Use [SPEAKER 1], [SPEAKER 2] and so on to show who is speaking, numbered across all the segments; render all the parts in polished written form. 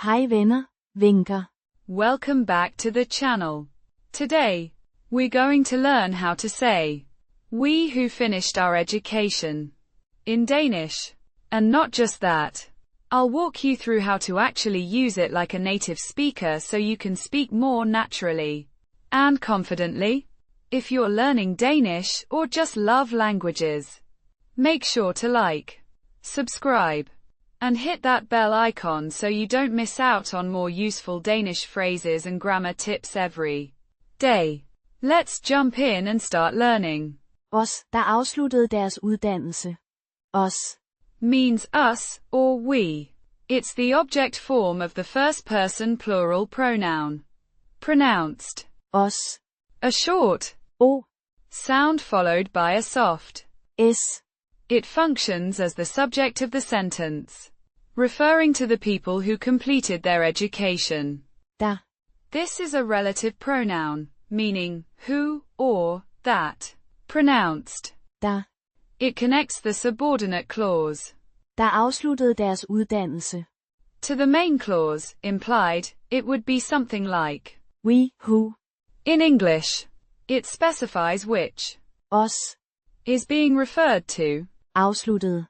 [SPEAKER 1] Hej venner, vinker.
[SPEAKER 2] Welcome back to the channel. Today, we're going to learn how to say, we who finished our education, in Danish. And not just that. I'll walk you through how to actually use it like a native speaker so you can speak more naturally and confidently. If you're learning Danish or just love languages, make sure to like, subscribe, and hit that bell icon so you don't miss out on more useful Danish phrases and grammar tips every day. Let's jump in and start learning.
[SPEAKER 1] Os, der afsluttede deres uddannelse. Os
[SPEAKER 2] Means us, or we. It's the object form of the first person plural pronoun. Pronounced.
[SPEAKER 1] Os.
[SPEAKER 2] A short
[SPEAKER 1] O.
[SPEAKER 2] sound followed by a soft
[SPEAKER 1] S.
[SPEAKER 2] It functions as the subject of the sentence, referring to the people who completed their education.
[SPEAKER 1] Der.
[SPEAKER 2] This is a relative pronoun, meaning who or that. Pronounced.
[SPEAKER 1] Der.
[SPEAKER 2] It connects the subordinate clause,
[SPEAKER 1] Der afsluttede deres uddannelse.
[SPEAKER 2] to the main clause, implied. It would be something like,
[SPEAKER 1] We, who.
[SPEAKER 2] in English. It specifies which
[SPEAKER 1] Os.
[SPEAKER 2] is being referred to.
[SPEAKER 1] Afsluttede.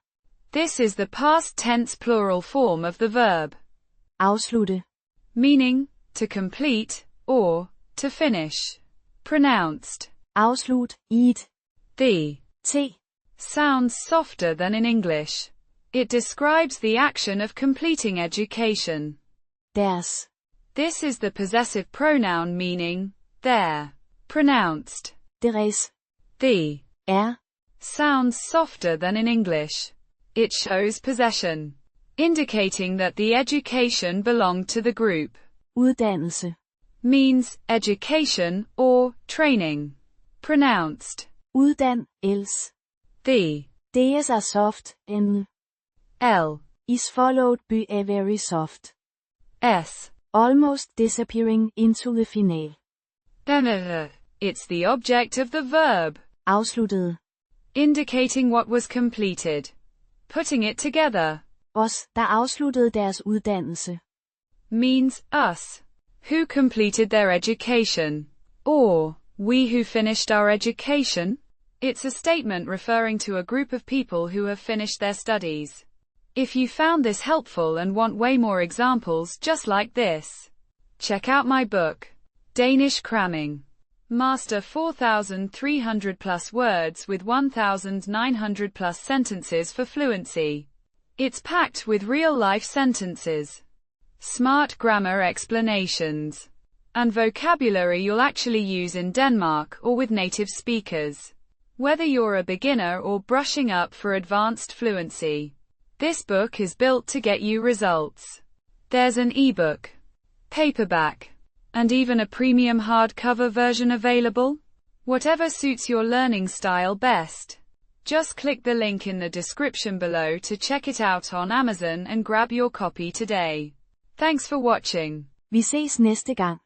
[SPEAKER 2] This is the past tense plural form of the verb,
[SPEAKER 1] Afslutte.
[SPEAKER 2] meaning to complete or to finish. Pronounced.
[SPEAKER 1] Afslutte-ede.
[SPEAKER 2] The
[SPEAKER 1] T.
[SPEAKER 2] sounds softer than in English. It describes the action of completing education.
[SPEAKER 1] Deres.
[SPEAKER 2] This is the possessive pronoun meaning their. Pronounced.
[SPEAKER 1] Deres.
[SPEAKER 2] The
[SPEAKER 1] Sounds
[SPEAKER 2] softer than in English. It shows possession, indicating that the education belonged to the group.
[SPEAKER 1] Uddannelse.
[SPEAKER 2] Means education or training. Pronounced.
[SPEAKER 1] Uddannelse.
[SPEAKER 2] The
[SPEAKER 1] Deres are soft, and
[SPEAKER 2] L
[SPEAKER 1] is followed by a very soft,
[SPEAKER 2] S
[SPEAKER 1] almost disappearing into the finale.
[SPEAKER 2] It's the object of the verb,
[SPEAKER 1] Afsluttede.
[SPEAKER 2] indicating what was completed. Putting it together
[SPEAKER 1] Os, der afsluttede deres uddannelse.
[SPEAKER 2] means us, who completed their education, or we who finished our education. It's a statement referring to a group of people who have finished their studies. If you found this helpful and want way more examples just like this, check out my book, Danish Cramming. Master 4,300 plus words with 1,900 plus sentences for fluency. It's packed with real-life sentences, smart grammar explanations, and vocabulary you'll actually use in Denmark or with native speakers. Whether you're a beginner or brushing up for advanced fluency, this book is built to get you results. There's an ebook, paperback, and even a premium hardcover version available. Whatever suits your learning style best. Just click the link in the description below to check it out on Amazon and grab your copy today. Thanks for watching.
[SPEAKER 1] Vi ses næste gang.